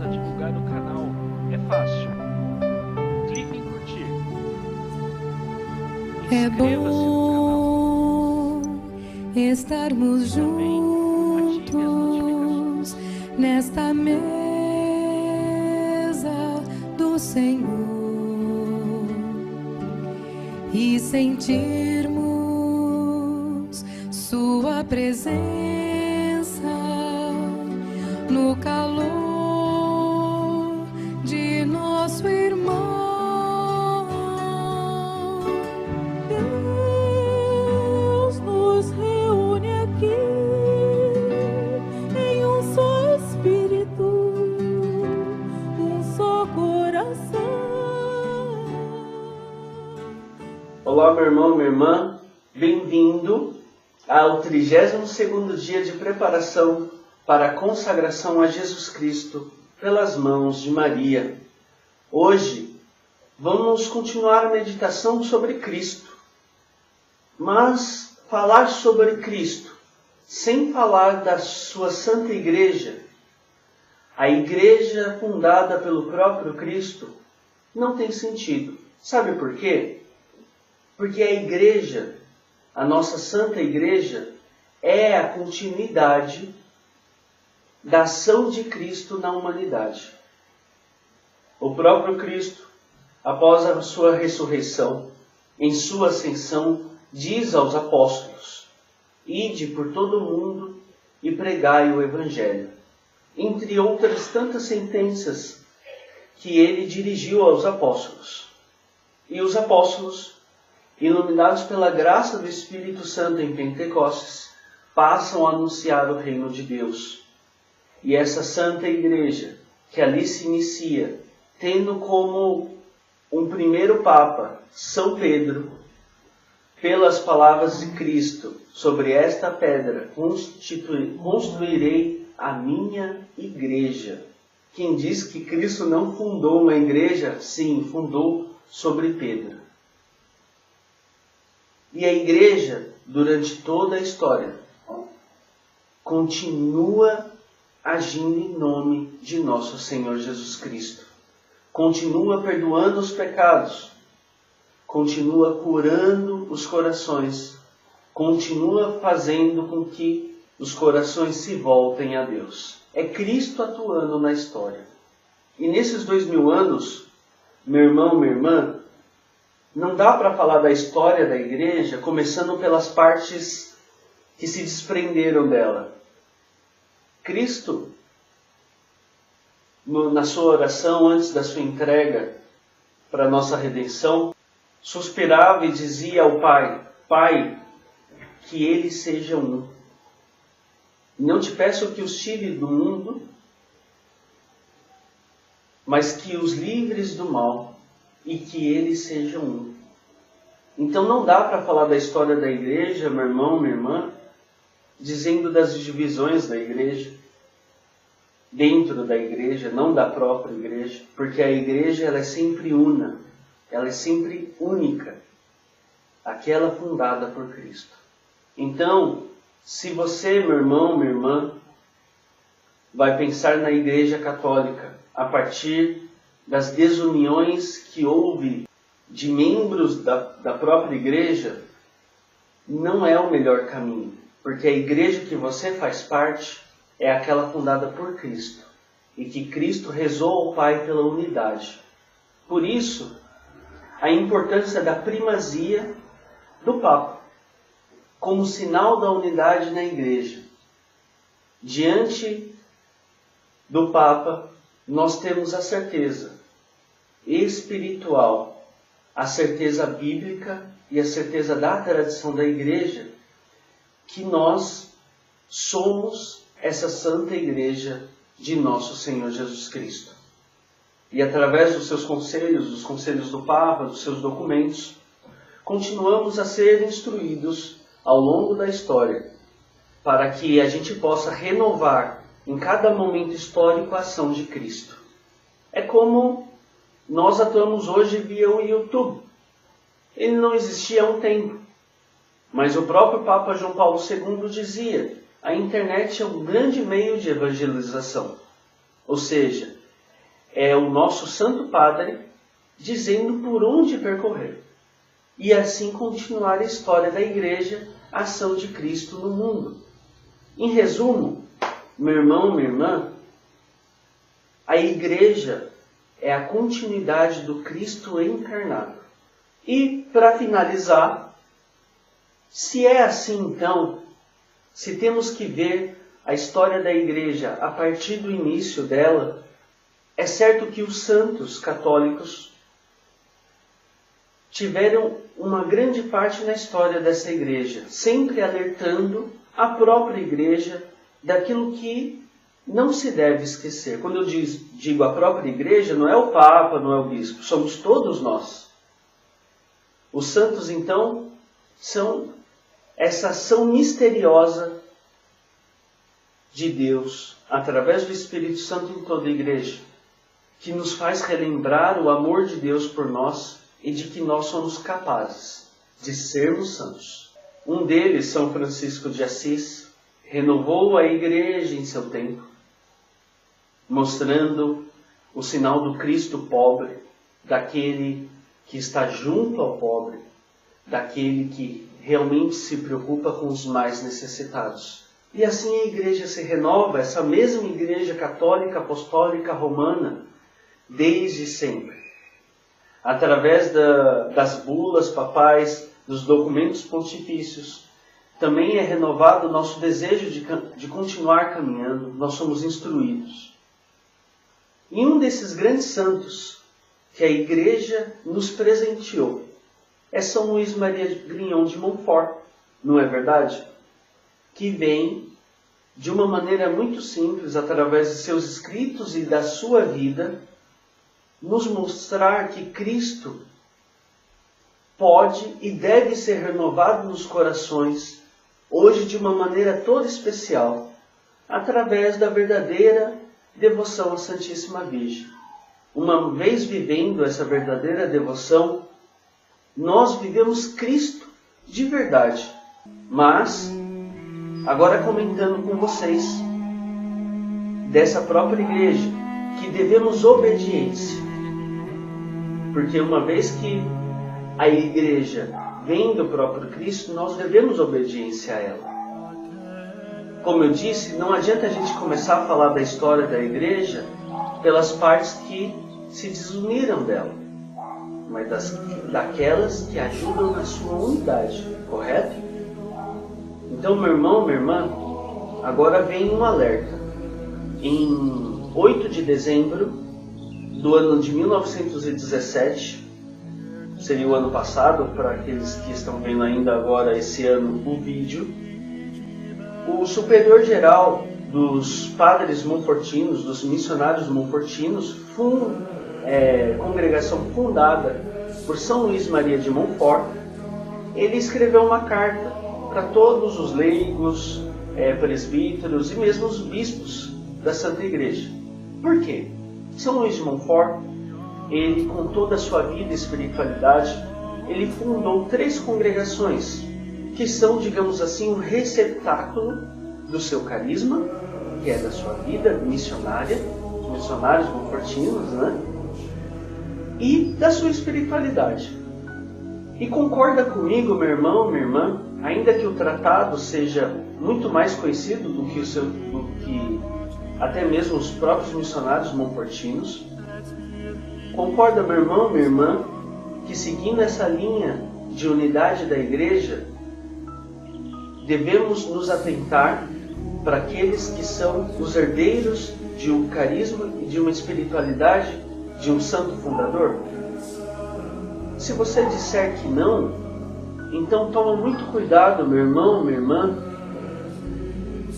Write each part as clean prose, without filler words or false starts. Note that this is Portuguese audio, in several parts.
a divulgar o canal. É fácil. Clique em curtir. É Inscreva-se no bom estarmos Também ative as juntos nesta mesa do Senhor e sentirmos Sua presença no calor de nosso irmão. Deus nos reúne aqui em um só Espírito, um só coração. Olá, meu irmão, minha irmã, bem-vindo ao 32º dia de preparação para a consagração a Jesus Cristo pelas mãos de Maria. Hoje vamos continuar a meditação sobre Cristo, mas falar sobre Cristo sem falar da sua Santa Igreja, a Igreja fundada pelo próprio Cristo, não tem sentido. Sabe por quê? Porque a Igreja, a nossa Santa Igreja, é a continuidade da ação de Cristo na humanidade. O próprio Cristo, após a sua ressurreição, em sua ascensão, diz aos apóstolos: ide por todo o mundo e pregai o Evangelho. Entre outras tantas sentenças que ele dirigiu aos apóstolos. E os apóstolos, iluminados pela graça do Espírito Santo em Pentecostes, passam a anunciar o reino de Deus. E essa Santa Igreja, que ali se inicia, tendo como um primeiro Papa, São Pedro, pelas palavras de Cristo, sobre esta pedra construirei a minha igreja. Quem diz que Cristo não fundou uma igreja? Sim, fundou sobre Pedro. E a igreja, durante toda a história, continua agindo em nome de nosso Senhor Jesus Cristo. Continua perdoando os pecados. Continua curando os corações. Continua fazendo com que os corações se voltem a Deus. É Cristo atuando na história. E nesses 2000 anos, meu irmão, minha irmã, não dá para falar da história da igreja começando pelas partes que se desprenderam dela. Cristo, na sua oração antes da sua entrega para a nossa redenção, suspirava e dizia ao Pai: Pai, que eles sejam um. Não te peço que os tire do mundo, mas que os livres do mal e que eles sejam um. Então não dá para falar da história da igreja, meu irmão, minha irmã, dizendo das divisões da igreja, dentro da igreja, não da própria igreja, porque a igreja ela é sempre una, ela é sempre única, aquela fundada por Cristo. Então, se você, meu irmão, minha irmã, vai pensar na igreja católica a partir das desuniões que houve de membros da própria igreja, não é o melhor caminho. Porque a igreja que você faz parte é aquela fundada por Cristo. E que Cristo rezou ao Pai pela unidade. Por isso, a importância da primazia do Papa, como sinal da unidade na igreja. Diante do Papa, nós temos a certeza espiritual, a certeza bíblica e a certeza da tradição da igreja, que nós somos essa Santa Igreja de nosso Senhor Jesus Cristo. E através dos seus conselhos, dos conselhos do Papa, dos seus documentos, continuamos a ser instruídos ao longo da história, para que a gente possa renovar em cada momento histórico a ação de Cristo. É como nós atuamos hoje via o YouTube. Ele não existia há um tempo, mas o próprio Papa João Paulo II dizia: a internet é um grande meio de evangelização. Ou seja, é o nosso Santo Padre dizendo por onde percorrer. E assim continuar a história da Igreja, a ação de Cristo no mundo. Em resumo, meu irmão, minha irmã, a Igreja é a continuidade do Cristo encarnado. E, para finalizar, se é assim então, se temos que ver a história da Igreja a partir do início dela, é certo que os santos católicos tiveram uma grande parte na história dessa Igreja, sempre alertando a própria Igreja daquilo que não se deve esquecer. Quando eu digo a própria Igreja, não é o Papa, não é o Bispo, somos todos nós. Os santos, então, são essa ação misteriosa de Deus, através do Espírito Santo em toda a Igreja, que nos faz relembrar o amor de Deus por nós e de que nós somos capazes de sermos santos. Um deles, São Francisco de Assis, renovou a Igreja em seu tempo, mostrando o sinal do Cristo pobre, daquele que está junto ao pobre, daquele que realmente se preocupa com os mais necessitados. E assim a Igreja se renova, essa mesma Igreja católica, apostólica, romana, desde sempre. Através das bulas papais, dos documentos pontifícios, também é renovado o nosso desejo de continuar caminhando, nós somos instruídos. E um desses grandes santos que a Igreja nos presenteou é São Luís Maria Grignion de Montfort, não é verdade? Que vem de uma maneira muito simples, através de seus escritos e da sua vida, nos mostrar que Cristo pode e deve ser renovado nos corações, hoje de uma maneira toda especial, através da verdadeira devoção à Santíssima Virgem. Uma vez vivendo essa verdadeira devoção, nós vivemos Cristo de verdade. Mas, agora comentando com vocês, dessa própria Igreja, que devemos obediência. Porque uma vez que a Igreja vem do próprio Cristo, nós devemos obediência a ela. Como eu disse, não adianta a gente começar a falar da história da Igreja pelas partes que se desuniram dela, mas daquelas que ajudam na sua unidade, correto? Então, meu irmão, minha irmã, agora vem um alerta. Em 8 de dezembro do ano de 1917, seria o ano passado, para aqueles que estão vendo ainda agora esse ano o vídeo, o superior-geral dos padres monfortinos, dos missionários monfortinos, congregação fundada por São Luís Maria de Montfort, ele escreveu uma carta para todos os leigos, presbíteros e mesmo os bispos da Santa Igreja. Por quê? São Luís de Montfort, ele, com toda a sua vida e espiritualidade, ele fundou 3 congregações, que são, digamos assim, um receptáculo do seu carisma, que é da sua vida missionária, os missionários monfortinos, né? E da sua espiritualidade. E concorda comigo, meu irmão, minha irmã, ainda que o tratado seja muito mais conhecido do que até mesmo os próprios missionários monfortinos, concorda, meu irmão, minha irmã, que seguindo essa linha de unidade da Igreja, devemos nos atentar para aqueles que são os herdeiros de um carisma e de uma espiritualidade de um santo fundador? Se você disser que não, então toma muito cuidado, meu irmão, minha irmã,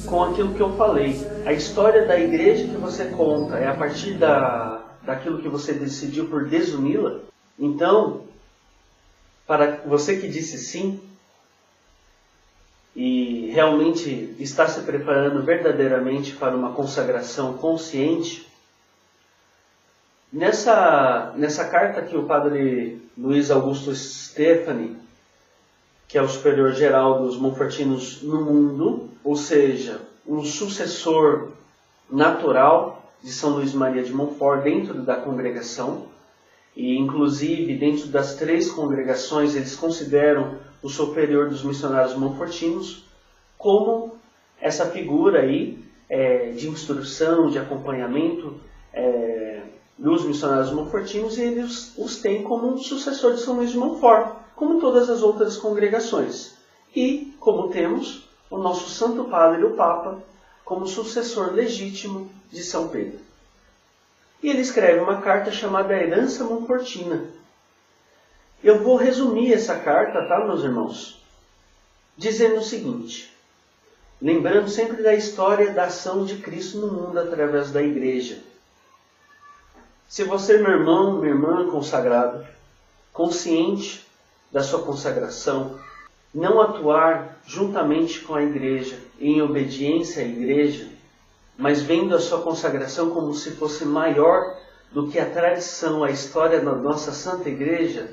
com aquilo que eu falei. A história da Igreja que você conta é a partir daquilo que você decidiu por desuni-la. Então, para você que disse sim e realmente está se preparando verdadeiramente para uma consagração consciente, nessa carta que o padre Luiz Augusto Stefani, que é o superior-geral dos monfortinos no mundo, ou seja, um sucessor natural, de São Luís Maria de Montfort dentro da congregação. E, inclusive, dentro das 3 congregações, eles consideram o superior dos missionários montfortinos como essa figura aí de instrução, de acompanhamento dos missionários montfortinos, e eles os têm como um sucessor de São Luís de Montfort, como todas as outras congregações. E, como temos, o nosso Santo Padre, o Papa, como sucessor legítimo de São Pedro. E ele escreve uma carta chamada Herança Montfortina. Eu vou resumir essa carta, tá, meus irmãos? Dizendo o seguinte: lembrando sempre da história da ação de Cristo no mundo através da igreja. Se você, meu irmão, minha irmã consagrado, consciente da sua consagração, não atuar juntamente com a igreja, em obediência à igreja, mas vendo a sua consagração como se fosse maior do que a tradição, a história da nossa Santa Igreja,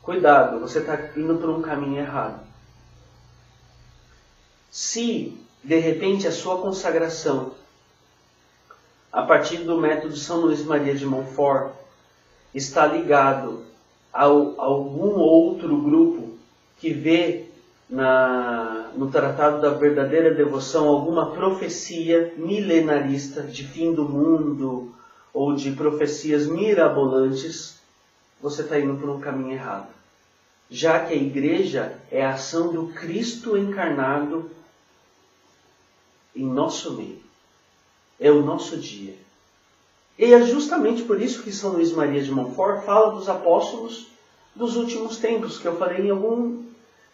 cuidado, você está indo por um caminho errado. Se, de repente, a sua consagração, a partir do método São Luís Maria de Montfort, está ligado a algum outro grupo que vê no Tratado da Verdadeira Devoção alguma profecia milenarista de fim do mundo ou de profecias mirabolantes, você está indo por um caminho errado. Já que a igreja é a ação do Cristo encarnado em nosso meio. É o nosso dia. E é justamente por isso que São Luís Maria de Montfort fala dos apóstolos dos últimos tempos, que eu falei em algum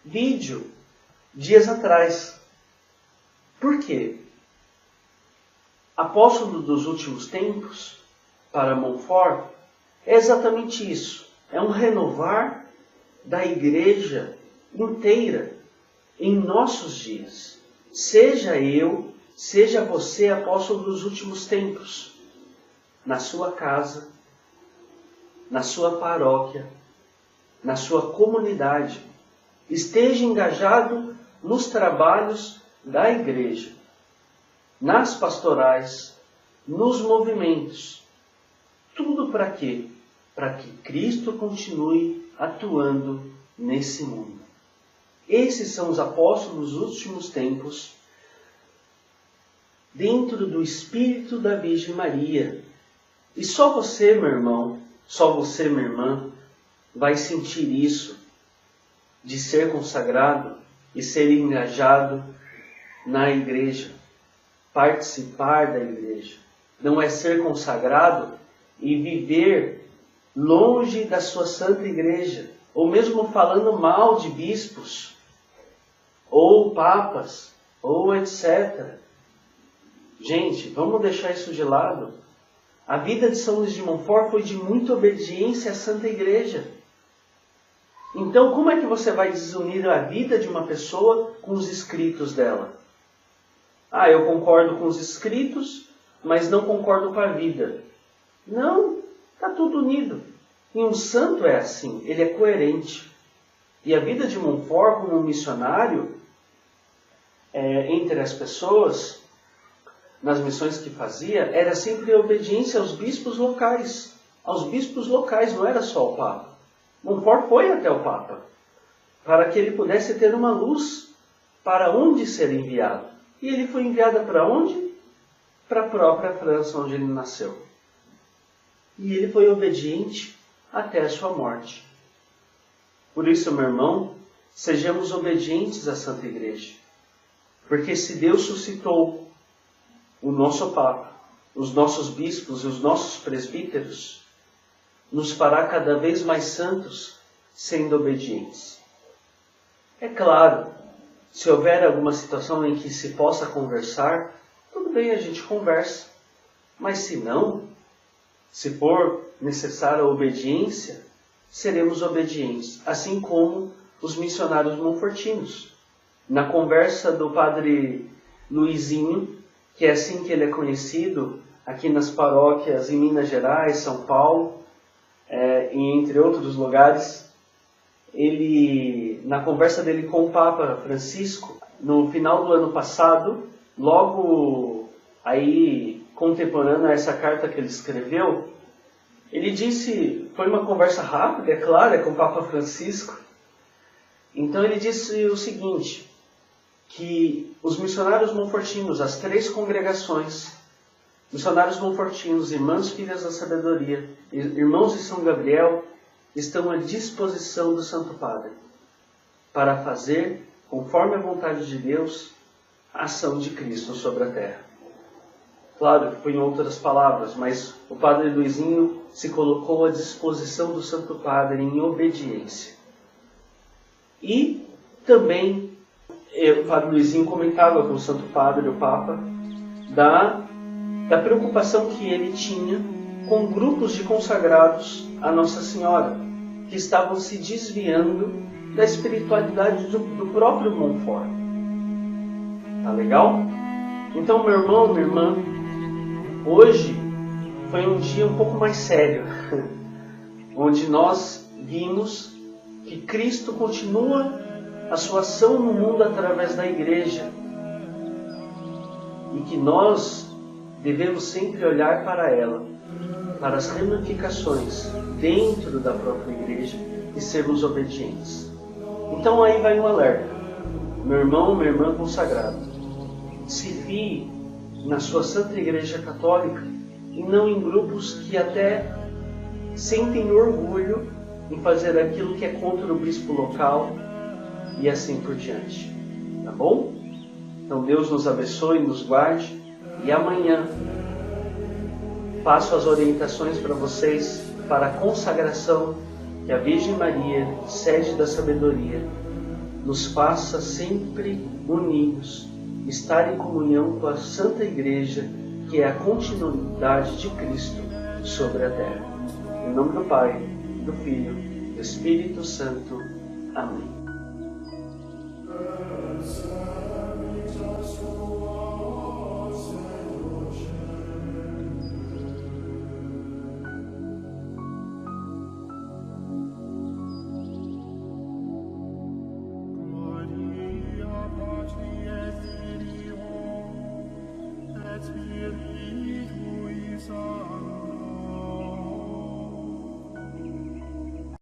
vídeo dias atrás. Por quê? Apóstolo dos últimos tempos, para Montfort, é exatamente isso. É um renovar da igreja inteira em nossos dias. Seja eu, seja você apóstolo dos últimos tempos, na sua casa, na sua paróquia, na sua comunidade. Esteja engajado nos trabalhos da igreja, nas pastorais, nos movimentos. Tudo para quê? Para que Cristo continue atuando nesse mundo. Esses são os apóstolos dos últimos tempos, dentro do Espírito da Virgem Maria. E só você, meu irmão, só você, minha irmã, vai sentir isso, de ser consagrado e ser engajado na igreja, participar da igreja. Não é ser consagrado e viver longe da sua santa igreja, ou mesmo falando mal de bispos, ou papas, ou etc. Gente, vamos deixar isso de lado. A vida de São Luís de Montfort foi de muita obediência à Santa Igreja. Então, como é que você vai desunir a vida de uma pessoa com os escritos dela? Ah, eu concordo com os escritos, mas não concordo com a vida. Não, está tudo unido. E um santo é assim, ele é coerente. E a vida de Montfort como missionário, entre as pessoas, nas missões que fazia, era sempre a obediência aos bispos locais. Aos bispos locais, não era só o Papa. Montfort foi até o Papa, para que ele pudesse ter uma luz para onde ser enviado. E ele foi enviado para onde? Para a própria França, onde ele nasceu. E ele foi obediente até a sua morte. Por isso, meu irmão, sejamos obedientes à Santa Igreja. Porque se Deus suscitou o nosso Papa, os nossos bispos e os nossos presbíteros, nos fará cada vez mais santos, sendo obedientes. É claro, se houver alguma situação em que se possa conversar, tudo bem, a gente conversa. Mas se não, se for necessária a obediência, seremos obedientes, assim como os missionários montfortinos. Na conversa do padre Luizinho, que é assim que ele é conhecido aqui nas paróquias em Minas Gerais, São Paulo, e entre outros lugares, ele, na conversa dele com o Papa Francisco, no final do ano passado, logo aí contemporânea a essa carta que ele escreveu, ele disse, foi uma conversa rápida, é claro, é com o Papa Francisco. Então ele disse o seguinte, que os missionários monfortinos, as 3 congregações, missionários monfortinos, Irmãs Filhas da Sabedoria, Irmãos de São Gabriel, estão à disposição do Santo Padre para fazer, conforme a vontade de Deus, a ação de Cristo sobre a terra. Claro que foi em outras palavras, mas o Padre Luizinho se colocou à disposição do Santo Padre em obediência. E também o Padre Luizinho comentava com o Santo Padre, o Papa, da preocupação que ele tinha com grupos de consagrados a Nossa Senhora, que estavam se desviando da espiritualidade do próprio Montfort. Tá legal? Então, meu irmão, minha irmã, hoje foi um dia um pouco mais sério, onde nós vimos que Cristo continua a sua ação no mundo através da Igreja e que nós devemos sempre olhar para ela, para as ramificações dentro da própria Igreja e sermos obedientes. Então aí vai um alerta. Meu irmão, minha irmã consagrado, se fie na sua Santa Igreja Católica e não em grupos que até sentem orgulho em fazer aquilo que é contra o bispo local e assim por diante. Tá bom? Então Deus nos abençoe, nos guarde e amanhã passo as orientações para vocês para a consagração que a Virgem Maria, sede da sabedoria, nos faça sempre unidos, estar em comunhão com a Santa Igreja, que é a continuidade de Cristo sobre a terra. Em nome do Pai, do Filho e do Espírito Santo. Amém. Let's be